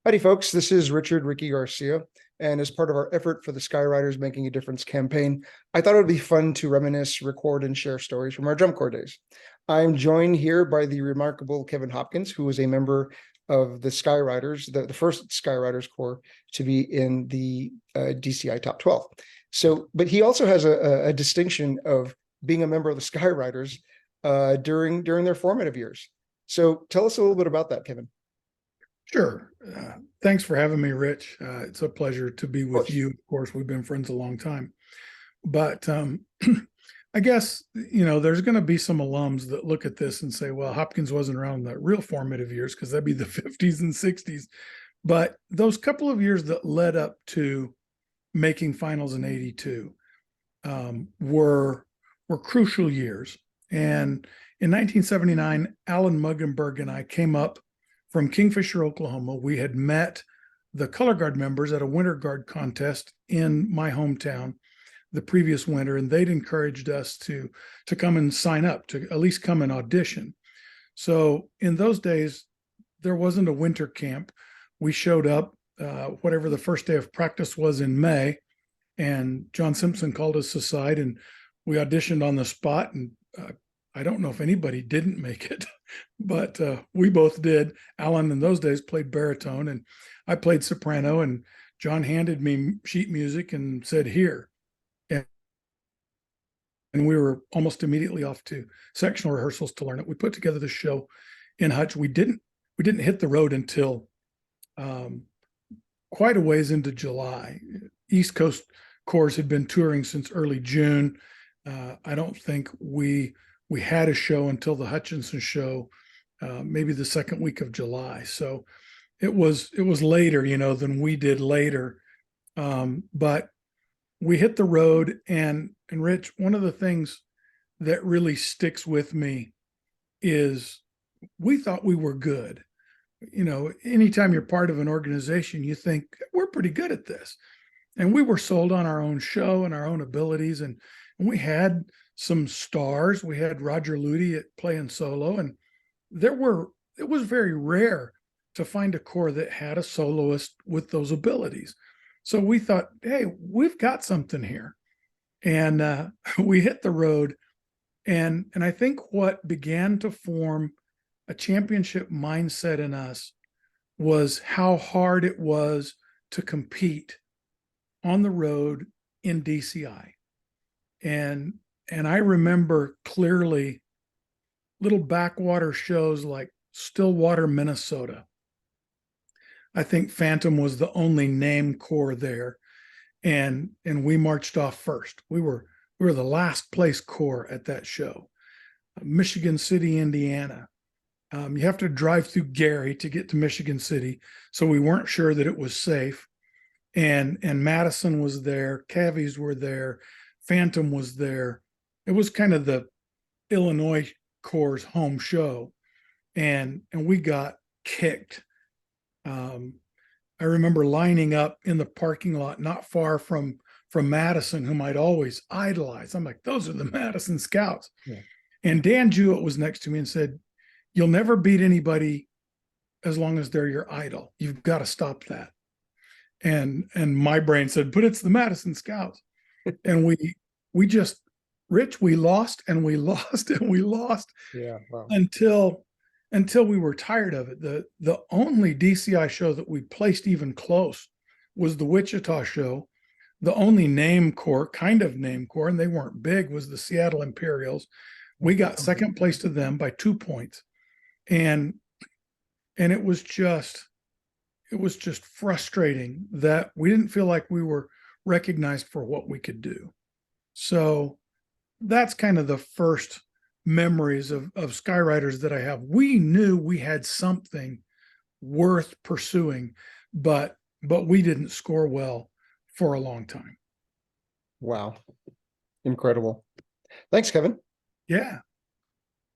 Howdy, folks. This is Richard Ricky Garcia. And as part of our effort for the Skywriters Making a Difference campaign, I thought it would be fun to reminisce, record, and share stories from our drum corps days. I'm joined here by the remarkable Kevin Hopkins, who was a member of the Skywriters, the first Skywriters Corps to be in the DCI Top 12. But he also has a distinction of being a member of the Skywriters during their formative years. So tell us a little bit about that, Kevin. Sure. Thanks for having me, Rich. It's a pleasure to be with course. you. Of course, we've been friends a long time. But I guess, there's going to be some alums that look at this and say, well, Hopkins wasn't around in the real formative years because that'd be the 50s and 60s. But those couple of years that led up to making finals in 82 were crucial years. And in 1979, Alan Muggenberg and I came up from Kingfisher, Oklahoma. We had met the color guard members at a winter guard contest in my hometown the previous winter, and they'd encouraged us to come and sign up, to at least come and audition. So in those days, there wasn't a winter camp. We showed up whatever the first day of practice was in May, and John Simpson called us aside, and we auditioned on the spot, and I don't know if anybody didn't make it, but we both did. Alan in those days played baritone and I played soprano, and John handed me sheet music and said, here. And we were almost immediately off to sectional rehearsals to learn it. We put together the show in Hutch. We didn't hit the road until quite a ways into July. East Coast Corps had been touring since early June. I don't think we had a show until the Hutchinson show, maybe the second week of July. So it was later, than we did later. But we hit the road, and Rich, one of the things that really sticks with me is we thought we were good. Anytime you're part of an organization, you think we're pretty good at this. And we were sold on our own show and our own abilities. And we had some stars. We had Roger Luty playing solo, and it was very rare to find a corps that had a soloist with those abilities. So we thought, hey, we've got something here. And we hit the road. And I think what began to form a championship mindset in us was how hard it was to compete on the road in DCI. And I remember clearly little backwater shows like Stillwater, Minnesota. I think Phantom was the only name corps there, and we marched off first. We were the last place corps at that show. Michigan City, Indiana. You have to drive through Gary to get to Michigan City, so we weren't sure that it was safe. And Madison was there, Cavies were there, Phantom was there. It was kind of the Illinois Corps' home show, and we got kicked. I remember lining up in the parking lot not far from Madison, whom I'd always idolized. I'm like, those are the Madison Scouts. Yeah. And Dan Jewett was next to me and said, you'll never beat anybody as long as they're your idol. You've got to stop that. And my brain said, but it's the Madison Scouts. And we just, Rich, we lost and we lost and we lost. Yeah. Wow. Until we were tired of it. The only DCI show that we placed even close was the Wichita show. The only name corps, and they weren't big, was the Seattle Imperials. We got second place to them by 2 points. And it was just frustrating that we didn't feel like we were recognized for what we could do. So that's kind of the first memories of Skywriters that I have. We knew we had something worth pursuing, but we didn't score well for a long time. Wow. Incredible. Thanks, Kevin. Yeah.